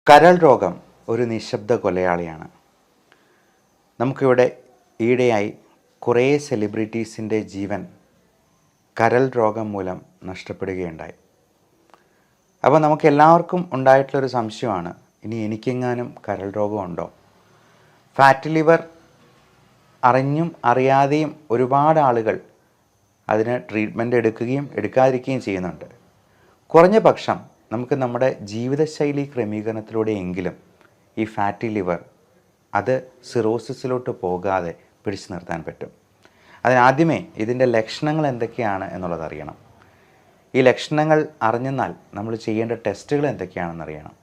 കരൾ രോഗം ഒരു നിശബ്ദ കൊലയാളിയാണ്. നമുക്കിവിടെ ഈയിടെയായി കുറേ സെലിബ്രിറ്റീസിൻ്റെ ജീവൻ കരൾ രോഗം മൂലം നഷ്ടപ്പെടുകയുണ്ടായി. അപ്പോൾ നമുക്കെല്ലാവർക്കും ഉണ്ടായിട്ടുള്ളൊരു സംശയമാണ്, ഇനി എനിക്കെങ്ങാനും കരൾ രോഗമുണ്ടോ? ഫാറ്റി ലിവർ അറിഞ്ഞും അറിയാതെയും ഒരുപാട് ആളുകൾ അതിന് ട്രീറ്റ്മെൻറ്റ് എടുക്കുകയും എടുക്കാതിരിക്കുകയും ചെയ്യുന്നുണ്ട്. കുറഞ്ഞ പക്ഷം നമുക്ക് നമ്മുടെ ജീവിതശൈലി ക്രമീകരണത്തിലൂടെയെങ്കിലും ഈ ഫാറ്റി ലിവർ അത് സിറോസിസിലോട്ട് പോകാതെ പിടിച്ചു നിർത്താൻ പറ്റും. അതിനാദ്യമേ ഇതിൻ്റെ ലക്ഷണങ്ങൾ എന്തൊക്കെയാണ് എന്നുള്ളത് അറിയണം. ഈ ലക്ഷണങ്ങൾ അറിഞ്ഞെന്നാൽ നമ്മൾ ചെയ്യേണ്ട ടെസ്റ്റുകൾ എന്തൊക്കെയാണെന്നറിയണം.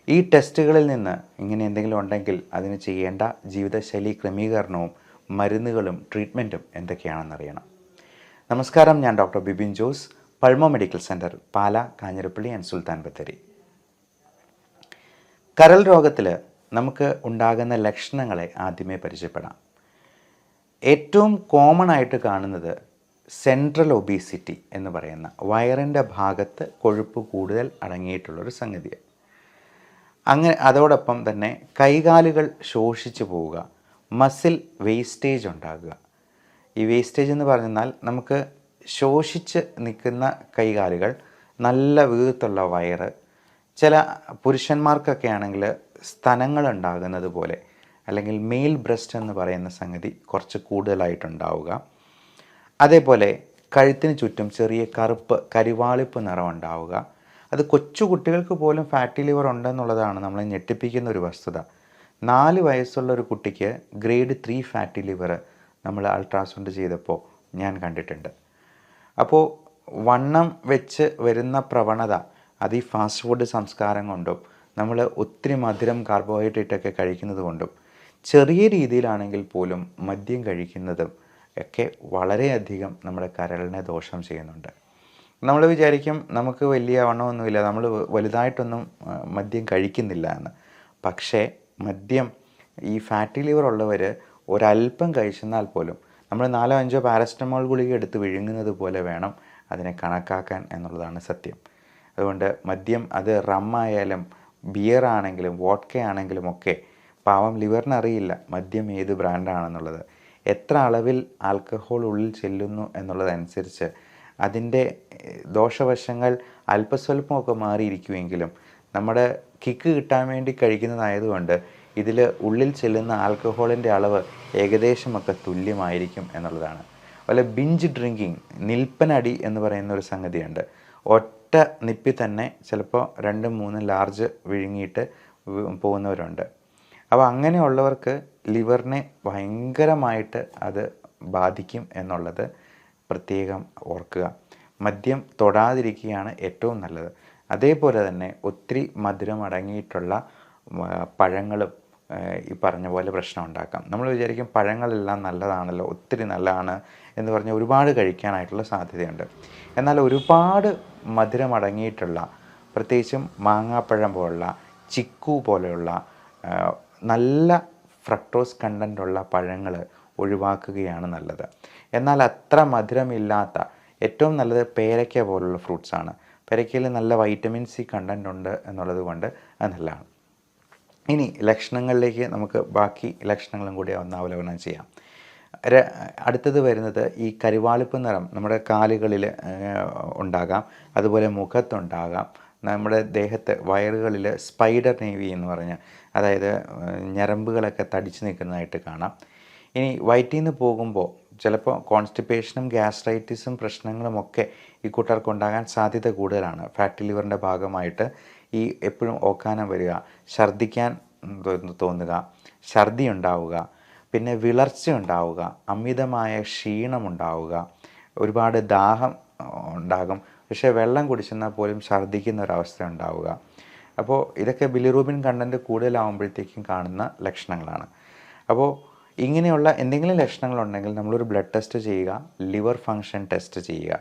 ഈ ടെസ്റ്റുകളിൽ നിന്ന് ഇങ്ങനെ എന്തെങ്കിലും ഉണ്ടെങ്കിൽ അതിന് ചെയ്യേണ്ട ജീവിതശൈലി ക്രമീകരണവും മരുന്നുകളും ട്രീറ്റ്മെൻറ്റും എന്തൊക്കെയാണെന്നറിയണം. നമസ്കാരം, ഞാൻ doctor Bibin Jose, Pulmo medical centre, Pala, Kanjirappally and Sulthan Bathery. കരൾ രോഗത്തിൽ നമുക്ക് ഉണ്ടാകുന്ന ലക്ഷണങ്ങളെ ആദ്യമേ പരിചയപ്പെടാം. ഏറ്റവും കോമൺ ആയിട്ട് കാണുന്നത് സെൻട്രൽ ഒബീസിറ്റി എന്ന് പറയുന്ന വയറിൻ്റെ ഭാഗത്ത് കൊഴുപ്പ് കൂടുതൽ അടങ്ങിയിട്ടുള്ളൊരു സംഗതിയാണ്. അതോടൊപ്പം തന്നെ കൈകാലുകൾ ശോഷിച്ചു പോവുക, മസിൽ വേസ്റ്റേജ് ഉണ്ടാകുക. ഈ വേസ്റ്റേജ് എന്ന് പറഞ്ഞാൽ നമുക്ക് ശോഷിച്ച് നിൽക്കുന്ന കൈകാലുകൾ, നല്ല വീർത്തുള്ള വയറ്, ചില പുരുഷന്മാർക്കൊക്കെ ആണെങ്കിൽ സ്തനങ്ങൾ ഉണ്ടാകുന്നത് പോലെ, അല്ലെങ്കിൽ മെയിൽ ബ്രസ്റ്റ് എന്ന് പറയുന്ന സംഗതി കുറച്ച് കൂടുതലായിട്ടുണ്ടാവുക. അതേപോലെ കഴുത്തിന് ചുറ്റും ചെറിയ കറുപ്പ് കരിവാളിപ്പ് നിറം ഉണ്ടാവുക. അത് കൊച്ചു കുട്ടികൾക്ക് പോലും ഫാറ്റി ലിവർ ഉണ്ടെന്നുള്ളതാണ് നമ്മളെ ഞെട്ടിപ്പിക്കുന്ന ഒരു വസ്തുത. 4 വയസ്സുള്ള ഒരു കുട്ടിക്ക് ഗ്രേഡ് 3 ഫാറ്റി ലിവർ നമ്മൾ അൾട്രാസൗണ്ട് ചെയ്തപ്പോൾ ഞാൻ കണ്ടിട്ടുണ്ട്. അപ്പോൾ വണ്ണം വെച്ച് വരുന്ന പ്രവണത അത് ഈ ഫാസ്റ്റ് ഫുഡ് സംസ്കാരം കൊണ്ടും നമ്മൾ ഒത്തിരി മധുരം കാർബോഹൈഡ്രേറ്റൊക്കെ കഴിക്കുന്നത് കൊണ്ടും ചെറിയ രീതിയിലാണെങ്കിൽ പോലും മദ്യം കഴിക്കുന്നതും ഒക്കെ വളരെയധികം നമ്മുടെ കരളിനെ ദോഷം ചെയ്യുന്നുണ്ട്. നമ്മൾ വിചാരിക്കും നമുക്ക് വലിയ വണ്ണമൊന്നുമില്ല, നമ്മൾ വലുതായിട്ടൊന്നും മദ്യം കഴിക്കുന്നില്ല എന്ന്. പക്ഷേ മദ്യം ഈ ഫാറ്റി ലിവർ ഉള്ളവർ ഒരല്പം കഴിച്ചെന്നാൽ പോലും നമ്മൾ 4-5 പാരസ്റ്റമോൾ ഗുളിക എടുത്ത് വിഴുങ്ങുന്നത് പോലെ വേണം അതിനെ കണക്കാക്കാൻ എന്നുള്ളതാണ് സത്യം. അതുകൊണ്ട് മദ്യം അത് റമ്മായാലും ബിയർ ആണെങ്കിലും വോഡ്ക ആണെങ്കിലും ഒക്കെ പാവം ലിവറിനറിയില്ല മദ്യം ഏത് ബ്രാൻഡാണെന്നുള്ളത്. എത്ര അളവിൽ ആൽക്കഹോൾ ഉള്ളിൽ ചെല്ലുന്നു എന്നുള്ളതനുസരിച്ച് അതിൻ്റെ ദോഷവശങ്ങൾ അല്പസ്വല്പമൊക്കെ മാറിയിരിക്കുമെങ്കിലും നമ്മുടെ കിക്ക് കിട്ടാൻ വേണ്ടി കഴിക്കുന്നതായതുകൊണ്ട് ഇതിൽ ഉള്ളിൽ ചെല്ലുന്ന ആൽക്കഹോളിൻ്റെ അളവ് ഏകദേശമൊക്കെ തുല്യമായിരിക്കും എന്നുള്ളതാണ്. അതുപോലെ ബിഞ്ച് ഡ്രിങ്കിങ്, നിൽപ്പനടി എന്ന് പറയുന്ന ഒരു സംഗതിയുണ്ട്. ഒറ്റ നിപ്പിൽ തന്നെ ചിലപ്പോൾ 2-3 ലാർജ് വിഴുങ്ങിയിട്ട് പോകുന്നവരുണ്ട്. അപ്പോൾ അങ്ങനെയുള്ളവർക്ക് ലിവറിനെ ഭയങ്കരമായിട്ട് അത് ബാധിക്കും എന്നുള്ളത് പ്രത്യേകം ഓർക്കുക. മദ്യം തൊടാതിരിക്കുകയാണ് ഏറ്റവും നല്ലത്. അതേപോലെ തന്നെ ഒത്തിരി മധുരം അടങ്ങിയിട്ടുള്ള പഴങ്ങളും ഈ പറഞ്ഞ പോലെ പ്രശ്നം ഉണ്ടാക്കാം. നമ്മൾ വിചാരിക്കും പഴങ്ങളെല്ലാം നല്ലതാണല്ലോ, ഒത്തിരി നല്ലതാണ് എന്ന് പറഞ്ഞ് ഒരുപാട് കഴിക്കാനായിട്ടുള്ള സാധ്യതയുണ്ട്. എന്നാൽ ഒരുപാട് മധുരം അടങ്ങിയിട്ടുള്ള, പ്രത്യേകിച്ചും മാങ്ങാപ്പഴം പോലുള്ള, ചിക്കു പോലെയുള്ള നല്ല ഫ്രക്ടോസ് കണ്ടൻ്റുള്ള പഴങ്ങൾ ഒഴിവാക്കുകയാണ് നല്ലത്. എന്നാൽ അത്ര മധുരമില്ലാത്ത ഏറ്റവും നല്ലത് പേരയ്ക്ക പോലുള്ള ഫ്രൂട്ട്സാണ്. പേരയ്ക്കയിൽ നല്ല വൈറ്റമിൻ സി കണ്ടൻ്റ് ഉണ്ട് എന്നുള്ളത് കൊണ്ട് അത് നല്ലതാണ്. ഇനി ലക്ഷണങ്ങളിലേക്ക് നമുക്ക് ബാക്കി ലക്ഷണങ്ങളും കൂടി ഒന്ന് അവലോകനം ചെയ്യാം. അടുത്തത് വരുന്നത് ഈ കരിവാളിപ്പ് നിറം നമ്മുടെ കാലുകളിൽ ഉണ്ടാകാം, അതുപോലെ മുഖത്തുണ്ടാകാം, നമ്മുടെ ദേഹത്ത് വയറുകളിൽ സ്പൈഡർ നേവി എന്ന് പറഞ്ഞ്, അതായത് ഞരമ്പുകളൊക്കെ തടിച്ച് നിൽക്കുന്നതായിട്ട് കാണാം. ഇനി വയറ്റിൽ നിന്ന് പോകുമ്പോൾ ചിലപ്പോൾ കോൺസ്റ്റിപ്പേഷനും ഗ്യാസ്ട്രൈറ്റിസും പ്രശ്നങ്ങളുമൊക്കെ ഈ കൂട്ടർക്കുണ്ടാകാൻ സാധ്യത കൂടുതലാണ്. ഫാറ്റി ലിവറിൻ്റെ ഭാഗമായിട്ട് ഈ എപ്പോഴും ഓക്കാനം വരിക, ഛർദ്ദിക്കാൻ തോന്നുക, ഛർദി ഉണ്ടാവുക, പിന്നെ വിളർച്ച ഉണ്ടാവുക, അമിതമായ ക്ഷീണമുണ്ടാവുക, ഒരുപാട് ദാഹം ഉണ്ടാകും, പക്ഷേ വെള്ളം കുടിച്ചെന്നാൽ പോലും ഛർദ്ദിക്കുന്ന ഒരവസ്ഥ ഉണ്ടാവുക. അപ്പോൾ ഇതൊക്കെ ബിലിറൂബിൻ കണ്ടൻറ്റ് കൂടുതലാവുമ്പോഴത്തേക്കും കാണുന്ന ലക്ഷണങ്ങളാണ്. അപ്പോൾ ഇങ്ങനെയുള്ള എന്തെങ്കിലും ലക്ഷണങ്ങളുണ്ടെങ്കിൽ നമ്മളൊരു ബ്ലഡ് ടെസ്റ്റ് ചെയ്യുക, ലിവർ ഫങ്ഷൻ ടെസ്റ്റ് ചെയ്യുക.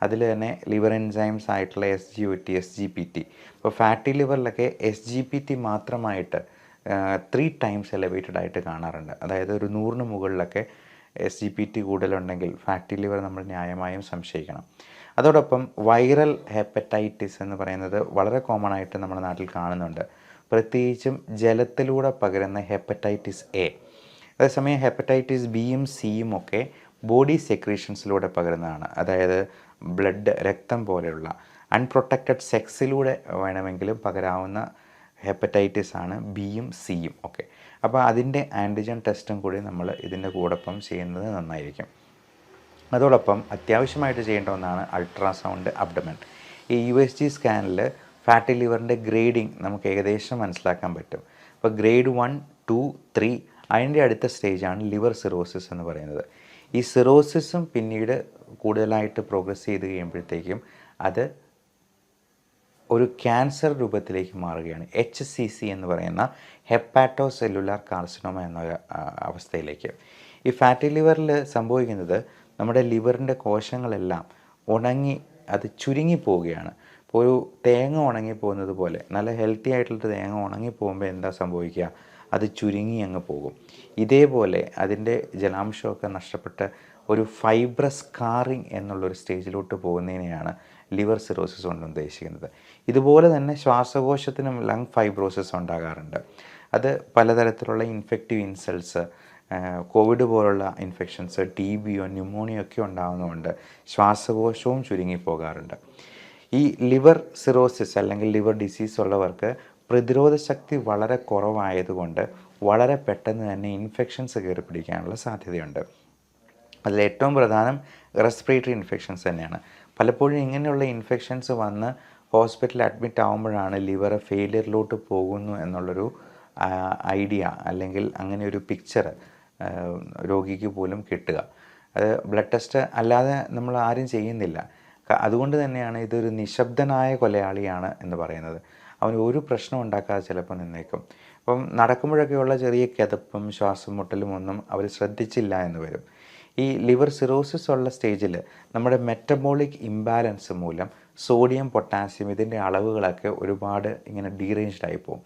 അതിൽ തന്നെ ലിവർ എൻസൈംസ് ആയിട്ടുള്ള SGOT, SGPT. ഇപ്പോൾ ഫാറ്റി ലിവറിലൊക്കെ SGPT മാത്രമായിട്ട് 3 times എലവേറ്റഡ് ആയിട്ട് കാണാറുണ്ട്. അതായത് ഒരു 100-ന് മുകളിലൊക്കെ SGPT കൂടുതലുണ്ടെങ്കിൽ ഫാറ്റി ലിവർ നമ്മൾ ന്യായമായും സംശയിക്കണം. അതോടൊപ്പം വൈറൽ ഹെപ്പറ്റൈറ്റിസ് എന്ന് പറയുന്നത് വളരെ കോമൺ ആയിട്ട് നമ്മുടെ നാട്ടിൽ കാണുന്നുണ്ട്. പ്രത്യേകിച്ചും ജലത്തിലൂടെ പകരുന്ന ഹെപ്പറ്റൈറ്റിസ് എ. അതേസമയം ഹെപ്പറ്റൈറ്റിസ് ബിയും സിയും ഒക്കെ ബോഡി സെക്രീഷൻസിലൂടെ പകരുന്നതാണ്. അതായത് ബ്ലഡ്, രക്തം പോലെയുള്ള അൺപ്രൊട്ടക്റ്റഡ് സെക്സിലൂടെ വേണമെങ്കിലും പകരാവുന്ന ഹെപ്പറ്റൈറ്റിസ് ആണ് ബിയും സിയും ഒക്കെ. അപ്പോൾ അതിൻ്റെ ആൻറ്റിജൻ ടെസ്റ്റും കൂടി നമ്മൾ ഇതിൻ്റെ കൂടൊപ്പം ചെയ്യുന്നത് നന്നായിരിക്കും. അതോടൊപ്പം അത്യാവശ്യമായിട്ട് ചെയ്യേണ്ട ഒന്നാണ് അൾട്രാസൗണ്ട് അബ്ഡമൻ. ഈ USG സ്കാനിൽ ഫാറ്റി ലിവറിൻ്റെ ഗ്രേഡിങ് നമുക്ക് ഏകദേശം മനസ്സിലാക്കാൻ പറ്റും. അപ്പോൾ ഗ്രേഡ് 1, 2, 3 അതിൻ്റെ അടുത്ത സ്റ്റേജാണ് ലിവർ സിറോസിസ് എന്ന് പറയുന്നത്. ഈ സിറോസിസും പിന്നീട് കൂടുതലായിട്ട് പ്രോഗ്രസ് ചെയ്ത് കഴിയുമ്പോഴത്തേക്കും അത് ഒരു ക്യാൻസർ രൂപത്തിലേക്ക് മാറുകയാണ്. HCC എന്ന് പറയുന്ന ഹെപ്പാറ്റോ സെല്ലുലാർ കാർസിനോമ എന്ന അവസ്ഥയിലേക്ക്. ഈ ഫാറ്റി ലിവറിൽ സംഭവിക്കുന്നത് നമ്മുടെ ലിവറിൻ്റെ കോശങ്ങളെല്ലാം ഉണങ്ങി അത് ചുരുങ്ങിപ്പോവുകയാണ്. ഇപ്പോൾ ഒരു തേങ്ങ ഉണങ്ങിപ്പോകുന്നത് പോലെ, നല്ല ഹെൽത്തി ആയിട്ടുള്ള തേങ്ങ ഉണങ്ങിപ്പോകുമ്പോൾ എന്താ സംഭവിക്കുക? അത് ചുരുങ്ങി അങ്ങ് പോകും. ഇതേപോലെ അതിൻ്റെ ജലാംശമൊക്കെ നഷ്ടപ്പെട്ട് ഒരു ഫൈബ്രസ് സ്കാറിങ് എന്നുള്ളൊരു സ്റ്റേജിലോട്ട് പോകുന്നതിനെയാണ് ലിവർ സിറോസിസ് കൊണ്ട് ഉദ്ദേശിക്കുന്നത്. ഇതുപോലെ തന്നെ ശ്വാസകോശത്തിനും ലങ് ഫൈബ്രോസിസ് ഉണ്ടാകാറുണ്ട്. അത് പലതരത്തിലുള്ള ഇൻഫെക്റ്റീവ് ഇൻസൾട്ട്സ്, കോവിഡ് പോലുള്ള ഇൻഫെക്ഷൻസ്, TBയോ ന്യൂമോണിയോ ഒക്കെ ഉണ്ടാകുന്നതുകൊണ്ട് ശ്വാസകോശവും ചുരുങ്ങിപ്പോകാറുണ്ട്. ഈ ലിവർ സിറോസിസ് അല്ലെങ്കിൽ ലിവർ ഡിസീസ് ഉള്ളവർക്ക് പ്രതിരോധ ശക്തി വളരെ കുറവായതുകൊണ്ട് വളരെ പെട്ടെന്ന് തന്നെ ഇൻഫെക്ഷൻസ് കയറി പിടിക്കാനുള്ള സാധ്യതയുണ്ട്. അതിലേറ്റവും പ്രധാനം റെസ്പിറേറ്ററി ഇൻഫെക്ഷൻസ് തന്നെയാണ്. പലപ്പോഴും ഇങ്ങനെയുള്ള ഇൻഫെക്ഷൻസ് വന്ന് ഹോസ്പിറ്റലിൽ അഡ്മിറ്റ് ആകുമ്പോഴാണ് ലിവർ ഫെയിലിയറിലോട്ട് പോകുന്നു എന്നുള്ളൊരു ഐഡിയ അല്ലെങ്കിൽ അങ്ങനെ ഒരു പിക്ചർ രോഗിക്ക് പോലും കിട്ടുക. അത് ബ്ലഡ് ടെസ്റ്റ് അല്ലാതെ നമ്മൾ ആരും ചെയ്യുന്നില്ല. അതുകൊണ്ട് തന്നെയാണ് ഇതൊരു നിശബ്ദനായ കൊലയാളിയാണ് എന്ന് പറയുന്നത്. അവന് ഒരു പ്രശ്നം ഉണ്ടാക്കാതെ ചിലപ്പോൾ നിന്നേക്കും. അപ്പം നടക്കുമ്പോഴൊക്കെയുള്ള ചെറിയ കിതപ്പും ശ്വാസം മുട്ടലും ഒന്നും അവർ ശ്രദ്ധിച്ചില്ല എന്ന് വരും. ഈ ലിവർ സിറോസിസ് ഉള്ള സ്റ്റേജിൽ നമ്മുടെ മെറ്റബോളിക് ഇംബാലൻസ് മൂലം സോഡിയം, പൊട്ടാസ്യം ഇതിൻ്റെ അളവുകളൊക്കെ ഒരുപാട് ഇങ്ങനെ ഡീറേഞ്ച്ഡ് ആയി പോകും.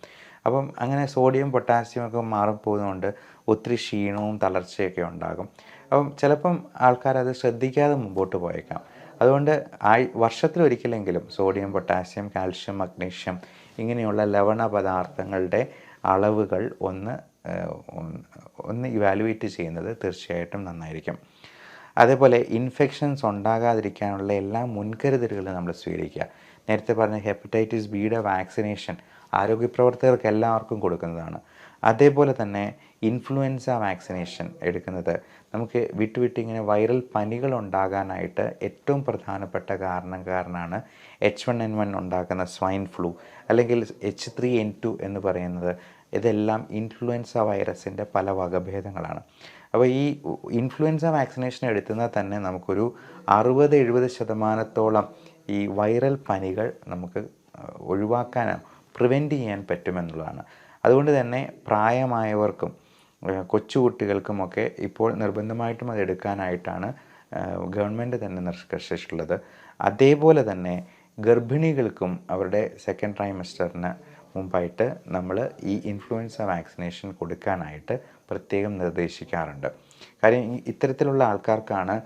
അപ്പം അങ്ങനെ സോഡിയം, പൊട്ടാസ്യം ഒക്കെ മാറിപ്പോകുന്നതുകൊണ്ട് ഒത്തിരി ക്ഷീണവും തളർച്ചയൊക്കെ ഉണ്ടാകും. അപ്പം ചിലപ്പം ആൾക്കാരത് ശ്രദ്ധിക്കാതെ മുമ്പോട്ട് പോയേക്കാം. അതുകൊണ്ട് വർഷത്തിലൊരിക്കലെങ്കിലും സോഡിയം, പൊട്ടാസ്യം, കാൽഷ്യം, മഗ്നീഷ്യം ഇങ്ങനെയുള്ള ലവണ പദാർത്ഥങ്ങളുടെ അളവുകൾ ഒന്ന് ഇവാലുവേറ്റ് ചെയ്യുന്നത് തീർച്ചയായിട്ടും നന്നായിരിക്കും. അതേപോലെ ഇൻഫെക്ഷൻസ് ഉണ്ടാകാതിരിക്കാനുള്ള എല്ലാ മുൻകരുതലുകളും നമ്മൾ സ്വീകരിക്കുക. നേരത്തെ പറഞ്ഞ ഹെപ്പറ്റൈറ്റിസ് ബിയുടെ വാക്സിനേഷൻ ആരോഗ്യപ്രവർത്തകർക്ക് എല്ലാവർക്കും കൊടുക്കുന്നതാണ്. അതേപോലെ തന്നെ ഇൻഫ്ലുവൻസ വാക്സിനേഷൻ എടുക്കുന്നത് നമുക്ക് വിട്ടുവിട്ടിങ്ങനെ വൈറൽ പനികൾ ഉണ്ടാകാനായിട്ട് ഏറ്റവും പ്രധാനപ്പെട്ട കാരണക്കാരനാണ് H1N1 ഉണ്ടാക്കുന്ന സ്വൈൻ ഫ്ലൂ അല്ലെങ്കിൽ H3N2 എന്ന് പറയുന്നത്. ഇതെല്ലാം ഇൻഫ്ലുവൻസ വൈറസിൻ്റെ പല വകഭേദങ്ങളാണ്. അപ്പോൾ ഈ ഇൻഫ്ലുവൻസ വാക്സിനേഷൻ എടുത്തുന്നാൽ തന്നെ നമുക്കൊരു 60-70% ഈ വൈറൽ പനികൾ നമുക്ക് ഒഴിവാക്കാനോ പ്രിവെൻറ്റ് ചെയ്യാൻ പറ്റുമെന്നുള്ളതാണ്. അതുകൊണ്ട് തന്നെ പ്രായമായവർക്കും കൊച്ചുകുട്ടികൾക്കുമൊക്കെ ഇപ്പോൾ നിർബന്ധമായിട്ടും അത് എടുക്കാനായിട്ടാണ് ഗവൺമെൻറ് തന്നെ നിർദ്ദേശിച്ചിട്ടുള്ളത്. അതേപോലെ തന്നെ ഗർഭിണികൾക്കും അവരുടെ സെക്കൻഡ് ട്രൈമസ്റ്ററിന് മുമ്പായിട്ട് നമ്മൾ ഈ ഇൻഫ്ലുവൻസ വാക്സിനേഷൻ കൊടുക്കാനായിട്ട് പ്രത്യേകം നിർദ്ദേശിക്കാറുണ്ട്. കാര്യം ഇത്തരത്തിലുള്ള ആൾക്കാർക്കാണ്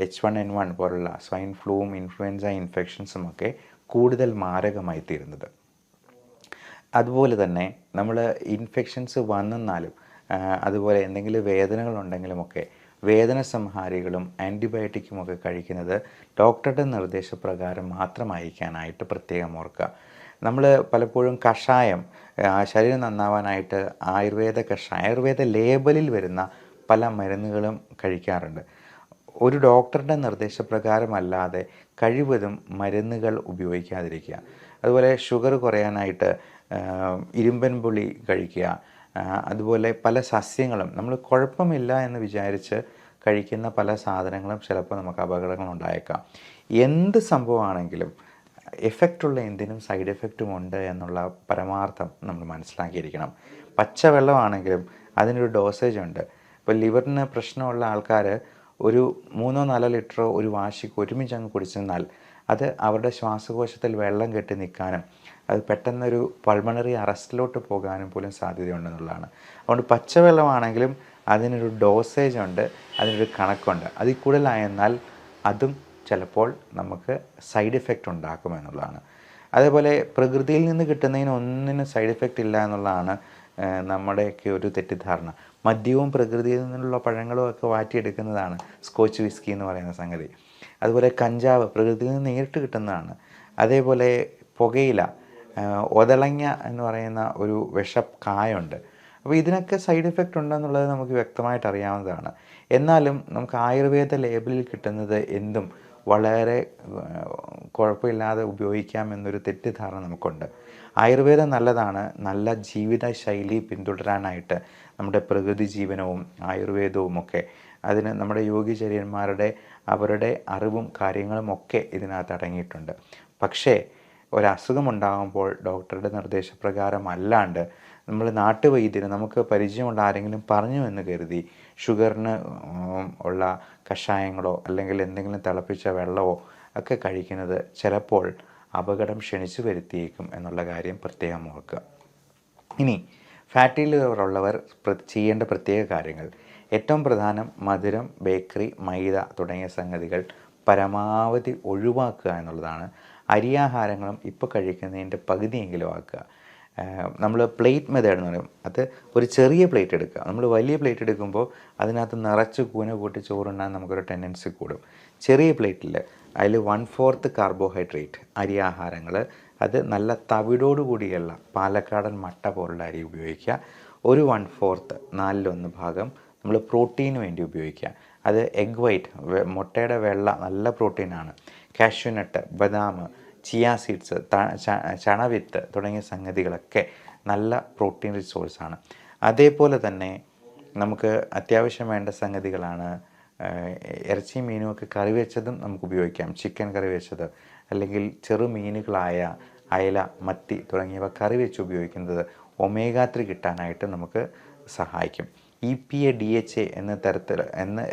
H1N1 പോലുള്ള സ്വൈൻ ഫ്ലൂവും ഇൻഫ്ലുവൻസ ഇൻഫെക്ഷൻസും ഒക്കെ കൂടുതൽ മാരകമായി തീരുന്നത്. അതുപോലെ തന്നെ നമ്മൾ ഇൻഫെക്ഷൻസ് വന്നെന്നാലും അതുപോലെ എന്തെങ്കിലും വേദനകളുണ്ടെങ്കിലുമൊക്കെ വേദന സംഹാരികളും ആൻറ്റിബയോട്ടിക്കുമൊക്കെ കഴിക്കുന്നത് ഡോക്ടറുടെ നിർദ്ദേശപ്രകാരം മാത്രമായിരിക്കാനായിട്ട് പ്രത്യേകം ഓർക്കുക. നമ്മൾ പലപ്പോഴും കഷായം ശരീരം നന്നാവാനായിട്ട് ആയുർവേദ ലേബലിൽ വരുന്ന പല മരുന്നുകളും കഴിക്കാറുണ്ട്. ഒരു ഡോക്ടറുടെ നിർദ്ദേശപ്രകാരമല്ലാതെ കഴിവതും മരുന്നുകൾ ഉപയോഗിക്കാതിരിക്കുക. അതുപോലെ ഷുഗർ കുറയാനായിട്ട് ഇരുമ്പൻ പുളി കഴിക്കുക. അതുപോലെ പല സസ്യങ്ങളും നമ്മൾ കുഴപ്പമില്ല എന്ന് വിചാരിച്ച് കഴിക്കുന്ന പല സാധനങ്ങളും ചിലപ്പോൾ നമുക്ക് അപകടങ്ങളുണ്ടായേക്കാം. എന്ത് സംഭവമാണെങ്കിലും എഫക്റ്റുള്ള എന്തിനും സൈഡ് എഫക്റ്റും ഉണ്ട് എന്നുള്ള പരമാർത്ഥം നമ്മൾ മനസ്സിലാക്കിയിരിക്കണം. പച്ചവെള്ളമാണെങ്കിലും അതിനൊരു ഡോസേജ് ഉണ്ട്. ഇപ്പോൾ ലിവറിന് പ്രശ്നമുള്ള ആൾക്കാർ ഒരു 3-4 ലിറ്ററോ ഒരു വാശിക്ക് ഒരുമിച്ച് അങ്ങ് കുടിച്ചെന്നാൽ അത് അവരുടെ ശ്വാസകോശത്തിൽ വെള്ളം കെട്ടി നിൽക്കാനും അത് പെട്ടെന്നൊരു പൾമണറി അറസ്റ്റിലോട്ട് പോകാനും പോലും സാധ്യതയുണ്ടെന്നുള്ളതാണ്. അതുകൊണ്ട് പച്ചവെള്ളമാണെങ്കിലും അതിനൊരു ഡോസേജ് ഉണ്ട്, അതിനൊരു കണക്കുണ്ട്. അതിൽ കൂടുതലായെന്നാൽ അതും ചിലപ്പോൾ നമുക്ക് സൈഡ് എഫക്റ്റ് ഉണ്ടാക്കുമെന്നുള്ളതാണ്. അതേപോലെ പ്രകൃതിയിൽ നിന്ന് കിട്ടുന്നതിന് ഒന്നിനും സൈഡ് എഫക്റ്റ് ഇല്ല എന്നുള്ളതാണ് നമ്മുടെയൊക്കെ ഒരു തെറ്റിദ്ധാരണ. മദ്യവും പ്രകൃതിയിൽ നിന്നുള്ള പഴങ്ങളും ഒക്കെ വാറ്റിയെടുക്കുന്നതാണ് സ്കോച്ച് വിസ്കി എന്ന് പറയുന്ന സംഗതി. അതുപോലെ കഞ്ചാവ് പ്രകൃതിയിൽ നിന്ന് നേരിട്ട് കിട്ടുന്നതാണ്. അതേപോലെ പുകയില, ഒതളങ്ങ എന്ന് പറയുന്ന ഒരു വിഷക്കായുണ്ട്. അപ്പോൾ ഇതിനൊക്കെ സൈഡ് എഫക്റ്റ് ഉണ്ടെന്നുള്ളത് നമുക്ക് വ്യക്തമായിട്ട് അറിയാവുന്നതാണ്. എന്നാലും നമുക്ക് ആയുർവേദ ലേബലിൽ കിട്ടുന്നത് എന്തും വളരെ കുഴപ്പമില്ലാതെ ഉപയോഗിക്കാം എന്നൊരു തെറ്റിദ്ധാരണ നമുക്കുണ്ട്. ആയുർവേദം നല്ലതാണ്. നല്ല ജീവിതശൈലി പിന്തുടരാനായിട്ട് നമ്മുടെ പ്രകൃതി ജീവനവും ആയുർവേദവും ഒക്കെ അതിന് നമ്മുടെ യോഗിചര്യന്മാരുടെ അവരുടെ അറിവും കാര്യങ്ങളും ഒക്കെ ഇതിനകത്ത് അടങ്ങിയിട്ടുണ്ട്. പക്ഷേ ഒരസുഖമുണ്ടാകുമ്പോൾ ഡോക്ടറുടെ നിർദ്ദേശപ്രകാരം അല്ലാണ്ട് നമ്മൾ നാട്ടുവൈദ്യന് നമുക്ക് പരിചയമുള്ള ആരെങ്കിലും പറഞ്ഞു എന്ന് കരുതി ഷുഗറിന് ഉള്ള കഷായങ്ങളോ അല്ലെങ്കിൽ എന്തെങ്കിലും തിളപ്പിച്ച വെള്ളമോ ഒക്കെ കഴിക്കുന്നത് ചിലപ്പോൾ അപകടം ക്ഷണിച്ചു വരുത്തിയേക്കും എന്നുള്ള കാര്യം പ്രത്യേകം ഓർക്കുക. ഇനി ഫാറ്റി ലിവർ ഉള്ളവർ ചെയ്യേണ്ട പ്രത്യേക കാര്യങ്ങൾ: ഏറ്റവും പ്രധാനം മധുരം, ബേക്കറി, മൈദ തുടങ്ങിയ സംഗതികൾ പരമാവധി ഒഴിവാക്കുക എന്നുള്ളതാണ്. അരിയാഹാരങ്ങളും ഇപ്പോൾ കഴിക്കുന്നതിൻ്റെ പകുതിയെങ്കിലും ആക്കുക. നമ്മൾ പ്ലേറ്റ് മെത്തേഡ് എന്ന് പറയും. അത് ഒരു ചെറിയ പ്ലേറ്റ് എടുക്കുക. നമ്മൾ വലിയ പ്ലേറ്റ് എടുക്കുമ്പോൾ അതിനകത്ത് നിറച്ച് കൂന കൂട്ടി ചോറുണ്ടാൻ നമുക്കൊരു ടെൻഡൻസി കൂടും. ചെറിയ പ്ലേറ്റിൽ അതിൽ 1/4 കാർബോഹൈഡ്രേറ്റ് അരിയാഹാരങ്ങൾ, അത് നല്ല തവിടോട് കൂടിയുള്ള പാലക്കാടൻ മട്ട പോലുള്ള അരി ഉപയോഗിക്കുക. ഒരു 1/4 4/1 ഭാഗം നമ്മൾ പ്രോട്ടീന് വേണ്ടി ഉപയോഗിക്കുക. അത് എഗ് വൈറ്റ്, മുട്ടയുടെ വെള്ള നല്ല പ്രോട്ടീനാണ്. കാഷ്യൂനട്ട്, ബദാം, ചിയ സീഡ്സ്, ചണവിത്ത് തുടങ്ങിയ സംഗതികളൊക്കെ നല്ല പ്രോട്ടീൻ റിസോഴ്സാണ്. അതേപോലെ തന്നെ നമുക്ക് അത്യാവശ്യം വേണ്ട സംഗതികളാണ് ഇറച്ചി മീനുമൊക്കെ കറി വെച്ചതും നമുക്ക് ഉപയോഗിക്കാം. ചിക്കൻ കറി വെച്ചത് അല്ലെങ്കിൽ ചെറുമീനുകളായ അയല, മത്തി തുടങ്ങിയവ കറി വെച്ച് ഉപയോഗിക്കുന്നത് ഒമേഗ 3 കിട്ടാനായിട്ട് നമുക്ക് സഹായിക്കും. EPA, DHA എന്ന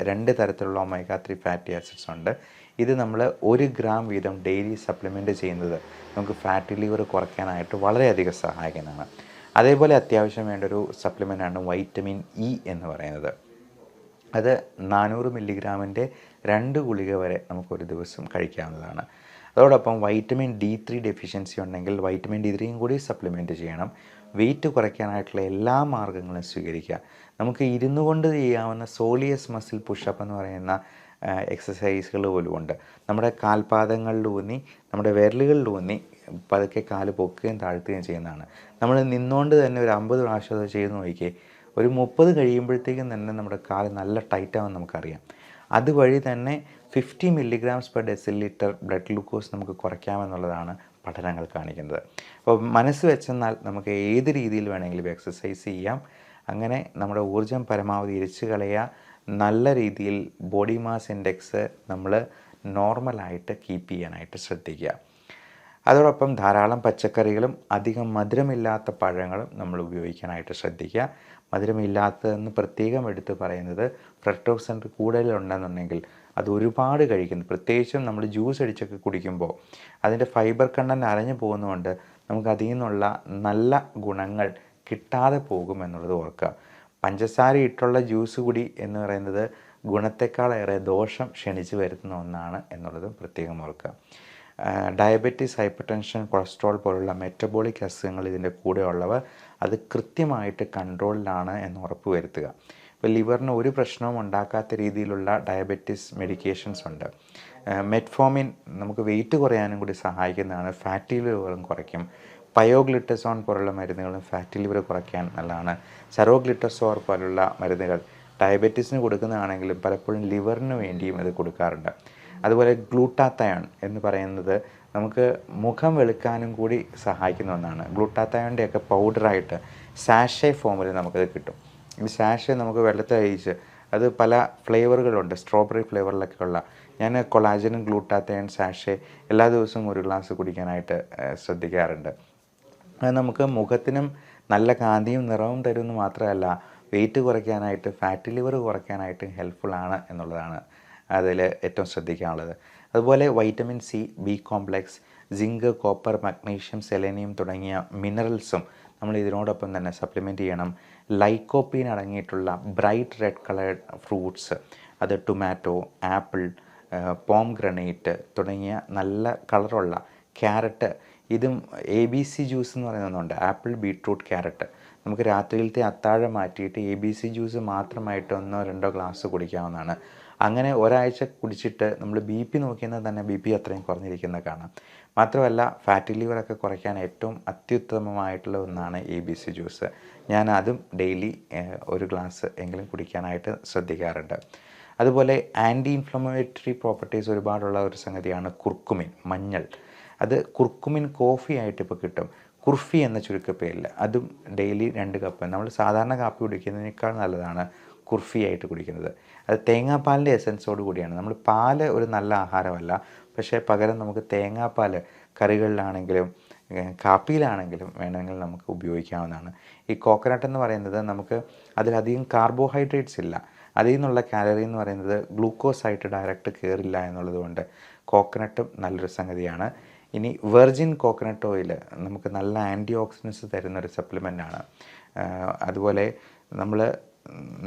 2 തരത്തിലുള്ള ഒമേഗ 3 ഫാറ്റി ആസിഡ്സ് ഉണ്ട്. ഇത് നമ്മൾ 1 ഗ്രാം വീതം ഡെയിലി സപ്ലിമെൻറ്റ് ചെയ്യുന്നത് നമുക്ക് ഫാറ്റി ലിവർ കുറയ്ക്കാനായിട്ട് വളരെയധികം സഹായിക്കുന്നതാണ്. അതേപോലെ അത്യാവശ്യം വേണ്ട ഒരു സപ്ലിമെൻ്റാണ് വൈറ്റമിൻ ഇ എന്ന് പറയുന്നത്. അത് 400 മില്ലിഗ്രാമിൻ്റെ 2 ഗുളിക വരെ നമുക്കൊരു ദിവസം കഴിക്കാവുന്നതാണ്. അതോടൊപ്പം വൈറ്റമിൻ D3 ഡെഫിഷ്യൻസി ഉണ്ടെങ്കിൽ വൈറ്റമിൻ D3 കൂടി സപ്ലിമെൻറ്റ് ചെയ്യണം. വെയിറ്റ് കുറയ്ക്കാനായിട്ടുള്ള എല്ലാ മാർഗ്ഗങ്ങളും സ്വീകരിക്കുക. നമുക്ക് ഇരുന്നു കൊണ്ട് ചെയ്യാവുന്ന സോളിയസ് മസിൽ പുഷപ്പ് എന്ന് പറയുന്ന എക്സസൈസുകൾ പോലും ഉണ്ട്. നമ്മുടെ കാൽപാദങ്ങളിലൂന്നി നമ്മുടെ വിരലുകളിലൂന്നി പതുക്കെ കാല് പൊക്കുകയും താഴ്ത്തുകയും ചെയ്യുന്നതാണ്. നമ്മൾ നിന്നുകൊണ്ട് തന്നെ ഒരു 50 പ്രാവശ്യം അത് ചെയ്ത് നോക്കിയേ, ഒരു 30 കഴിയുമ്പോഴത്തേക്കും തന്നെ നമ്മുടെ കാല് നല്ല ടൈറ്റാകുമെന്ന് നമുക്കറിയാം. അതുവഴി തന്നെ 50 mg/dL ബ്ലഡ് ഗ്ലൂക്കോസ് നമുക്ക് കുറയ്ക്കാമെന്നുള്ളതാണ് പഠനങ്ങൾ കാണിക്കുന്നത്. അപ്പോൾ മനസ്സ് വെച്ചെന്നാൽ നമുക്ക് ഏത് രീതിയിൽ വേണമെങ്കിലും എക്സസൈസ് ചെയ്യാം. അങ്ങനെ നമ്മുടെ ഊർജ്ജം പരമാവധി ഇരിച്ചു കളയുക. നല്ല രീതിയിൽ ബോഡി മാസ് ഇൻഡെക്സ് നമ്മൾ നോർമലായിട്ട് കീപ്പ് ചെയ്യാനായിട്ട് ശ്രദ്ധിക്കുക. അതോടൊപ്പം ധാരാളം പച്ചക്കറികളും അധികം മധുരമില്ലാത്ത പഴങ്ങളും നമ്മൾ ഉപയോഗിക്കാനായിട്ട് ശ്രദ്ധിക്കുക. മധുരമില്ലാത്തതെന്ന് പ്രത്യേകം എടുത്ത് പറയുന്നത് ഫ്രക്ടോസ് കൂടുതലുണ്ടെന്നുണ്ടെങ്കിൽ അത് ഒരുപാട് കഴിക്കുന്നത്, പ്രത്യേകിച്ചും നമ്മൾ ജ്യൂസ് അടിച്ചൊക്കെ കുടിക്കുമ്പോൾ അതിൻ്റെ ഫൈബർ കണ്ടൻറ്റ് അരഞ്ഞു പോകുന്നതുകൊണ്ട് നമുക്ക് അതിൽ നിന്നുള്ള നല്ല ഗുണങ്ങൾ കിട്ടാതെ പോകുമെന്നുള്ളത് ഓർക്കുക. പഞ്ചസാര ഇട്ടുള്ള ജ്യൂസ് കുടി എന്ന് പറയുന്നത് ഗുണത്തെക്കാളേറെ ദോഷം ക്ഷണിച്ചു വരുത്തുന്ന ഒന്നാണ് എന്നുള്ളതും പ്രത്യേകം ഓർക്കുക. ഡയബറ്റീസ്, ഹൈപ്പർ ടെൻഷൻ, കൊളസ്ട്രോൾ പോലുള്ള മെറ്റബോളിക് അസുഖങ്ങൾ ഇതിൻ്റെ കൂടെ ഉള്ളവർ അത് കൃത്യമായിട്ട് കൺട്രോളിലാണ് എന്ന് ഉറപ്പ് വരുത്തുക. ഇപ്പോൾ ലിവറിന് ഒരു പ്രശ്നവും ഉണ്ടാക്കാത്ത രീതിയിലുള്ള ഡയബറ്റീസ് മെഡിക്കേഷൻസ് ഉണ്ട്. മെറ്റ്ഫോമിൻ നമുക്ക് വെയിറ്റ് കുറയാനും കൂടി സഹായിക്കുന്നതാണ്. ഫാറ്റി ലിവറും കുറയ്ക്കും. പയോഗ്ലിറ്റസോൺ പോലുള്ള മരുന്നുകളും ഫാറ്റി ലിവർ കുറയ്ക്കാൻ നല്ലതാണ്. സറോഗ്ലിറ്റസോർ പോലുള്ള മരുന്നുകൾ ഡയബറ്റീസിന് കൊടുക്കുന്നതാണെങ്കിലും പലപ്പോഴും ലിവറിന് വേണ്ടിയും ഇത് കൊടുക്കാറുണ്ട്. അതുപോലെ ഗ്ലൂട്ടാത്തയോൺ എന്ന് പറയുന്നത് നമുക്ക് മുഖം വെളുക്കാനും കൂടി സഹായിക്കുന്ന ഒന്നാണ്. ഗ്ലൂട്ടാത്തയോണിൻ്റെയൊക്കെ പൗഡറായിട്ട് സാഷേ ഫോമിൽ നമുക്കത് കിട്ടും. ഈ സാഷേ നമുക്ക് വെള്ളത്തിൽ അരിച്ച്, അത് പല ഫ്ലേവറുകളുണ്ട്, സ്ട്രോബെറി ഫ്ലേവറിലൊക്കെ ഉള്ള. ഞാൻ കൊളാജനും ഗ്ലൂട്ടാത്തയോൺ സാഷേ എല്ലാ ദിവസവും ഒരു ഗ്ലാസ് കുടിക്കാനായിട്ട് ശ്രദ്ധിക്കാറുണ്ട്. അത് നമുക്ക് മുഖത്തിനും നല്ല കാന്തിയും നിറവും തരുമെന്ന് മാത്രമല്ല വെയിറ്റ് കുറയ്ക്കാനായിട്ട്, ഫാറ്റി ലിവർ കുറയ്ക്കാനായിട്ട് ഹെൽപ്ഫുള്ളാണ് എന്നുള്ളതാണ് അതിൽ ഏറ്റവും ശ്രദ്ധിക്കാനുള്ളത്. അതുപോലെ vitamin C, B complex, zinc, copper, magnesium, selenium തുടങ്ങിയ മിനറൽസും നമ്മൾ ഇതിനോടൊപ്പം തന്നെ സപ്ലിമെൻറ്റ് ചെയ്യണം. ലൈക്കോപ്പീൻ അടങ്ങിയിട്ടുള്ള ബ്രൈറ്റ് റെഡ് കളേർഡ് ഫ്രൂട്ട്സ്, അത് ടൊമാറ്റോ, ആപ്പിൾ, പോംഗ്രനേറ്റ് തുടങ്ങിയ നല്ല കളറുള്ള ക്യാരറ്റ്, ഇതും ABC ജ്യൂസ് എന്ന് പറയുന്ന ഒന്നുണ്ട്, ആപ്പിൾ ബീട്രൂട്ട് ക്യാരറ്റ്. നമുക്ക് രാത്രിയിലത്തെ അത്താഴം മാറ്റിയിട്ട് ABC ജ്യൂസ് മാത്രമായിട്ട് 1-2 ഗ്ലാസ് കുടിക്കാവുന്നതാണ്. അങ്ങനെ ഒരാഴ്ച കുടിച്ചിട്ട് നമ്മൾ BP നോക്കിയാൽ തന്നെ BP അത്രയും കുറഞ്ഞിരിക്കുന്നത് കാണാം. മാത്രമല്ല ഫാറ്റി ലിവറൊക്കെ കുറയ്ക്കാൻ ഏറ്റവും അത്യുത്തമമായിട്ടുള്ള ഒന്നാണ് ABC ജ്യൂസ്. ഞാൻ അതും ഡെയിലി 1 ഗ്ലാസ് എങ്കിലും കുടിക്കാനായിട്ട് ശ്രദ്ധിക്കാറുണ്ട്. അതുപോലെ ആൻറ്റി ഇൻഫ്ലമേറ്ററി പ്രോപ്പർട്ടീസ് ഒരുപാടുള്ള ഒരു സംഗതിയാണ് കുർക്കുമിൻ, മഞ്ഞൾ. അത് കുർക്കുമിൻ കോഫി ആയിട്ട് ഇപ്പോൾ കിട്ടും, കുർഫി എന്ന ചുരുക്കപ്പേരിൽ. അതും ഡെയിലി 2 കപ്പ്. നമ്മൾ സാധാരണ കാപ്പി കുടിക്കുന്നതിനേക്കാൾ നല്ലതാണ് കുർഫി ആയിട്ട് കുടിക്കുന്നത്. അത് തേങ്ങാപ്പാലിൻ്റെ എസൻസോട് കൂടിയാണ്. നമ്മൾ പാല് ഒരു നല്ല ആഹാരമല്ല, പക്ഷേ പകരം നമുക്ക് തേങ്ങാപ്പാൽ കറികളിലാണെങ്കിലും കാപ്പിയിലാണെങ്കിലും വേണമെങ്കിൽ നമുക്ക് ഉപയോഗിക്കാവുന്നതാണ്. ഈ കോക്കനട്ട് എന്ന് പറയുന്നത് നമുക്ക് അതിലധികം കാർബോഹൈഡ്രേറ്റ്സ് ഇല്ല, അതിൽ നിന്നുള്ള കാലറി എന്ന് പറയുന്നത് ഗ്ലൂക്കോസ് ആയിട്ട് ഡയറക്റ്റ് കയറില്ല എന്നുള്ളത് കൊണ്ട് കോക്കനട്ടും നല്ലൊരു സംഗതിയാണ്. ഇനി വെർജിൻ കോക്കനട്ട് ഓയിൽ നമുക്ക് നല്ല ആൻറ്റി ഓക്സിഡൻസ് തരുന്നൊരു സപ്ലിമെൻ്റാണ്. അതുപോലെ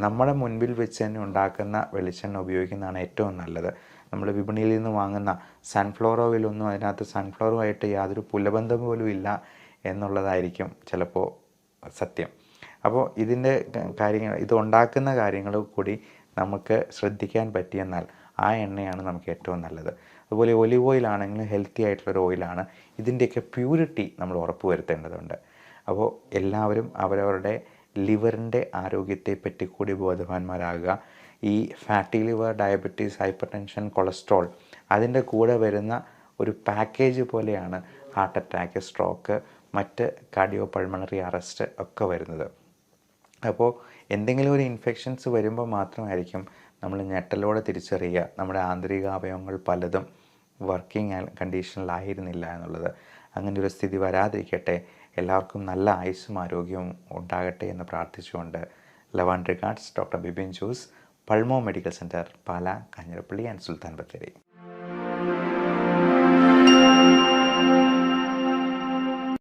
നമ്മുടെ മുൻപിൽ വെച്ച് തന്നെ ഉണ്ടാക്കുന്ന വെളിച്ചെണ്ണ ഉപയോഗിക്കുന്നതാണ് ഏറ്റവും നല്ലത്. നമ്മൾ വിപണിയിൽ നിന്ന് വാങ്ങുന്ന സൺഫ്ലവർ ഓയിലൊന്നും അതിനകത്ത് സൺഫ്ലവറുമായിട്ട് യാതൊരു പുലബന്ധം പോലും ഇല്ല എന്നുള്ളതായിരിക്കും ചിലപ്പോൾ സത്യം. അപ്പോൾ ഇതിൻ്റെ കാര്യങ്ങൾ, ഇത് ഉണ്ടാക്കുന്ന കാര്യങ്ങൾ കൂടി നമുക്ക് ശ്രദ്ധിക്കാൻ പറ്റിയെന്നാൽ ആ എണ്ണയാണ് നമുക്ക് ഏറ്റവും നല്ലത്. അതുപോലെ ഒലിവ് ഓയിലാണെങ്കിലും ഹെൽത്തി ആയിട്ടുള്ളൊരു ഓയിലാണ്. ഇതിൻ്റെയൊക്കെ പ്യൂരിറ്റി നമ്മൾ ഉറപ്പുവരുത്തേണ്ടതുണ്ട്. അപ്പോൾ എല്ലാവരും അവരവരുടെ ലിവറിൻ്റെ ആരോഗ്യത്തെപ്പറ്റി കൂടി ബോധവാന്മാരാകുക. ഈ fatty liver, diabetes, hyper tension, cholesterol അതിൻ്റെ കൂടെ വരുന്ന ഒരു പാക്കേജ് പോലെയാണ് ഹാർട്ട് അറ്റാക്ക്, സ്ട്രോക്ക്, മറ്റ് കാർഡിയോ പൾമണറി അറസ്റ്റ് ഒക്കെ വരുന്നത്. അപ്പോൾ എന്തെങ്കിലും ഒരു ഇൻഫെക്ഷൻസ് വരുമ്പോൾ മാത്രമായിരിക്കും നമ്മൾ ഞെട്ടലോടെ തിരിച്ചറിയുക നമ്മുടെ ആന്തരിക അവയവങ്ങൾ പലതും വർക്കിംഗ് കണ്ടീഷനിലായിരുന്നില്ല എന്നുള്ളത്. അങ്ങനെ ഒരു സ്ഥിതി വരാതിരിക്കട്ടെ. എല്ലാവർക്കും നല്ല ആയുസ്സും ആരോഗ്യവും ഉണ്ടാകട്ടെ എന്ന് പ്രാർത്ഥിച്ചുകൊണ്ട് love and regards, doctor Bipin Jose, Pulmo medical centre, Pala, Kanjirappally and Sulthan Bathery.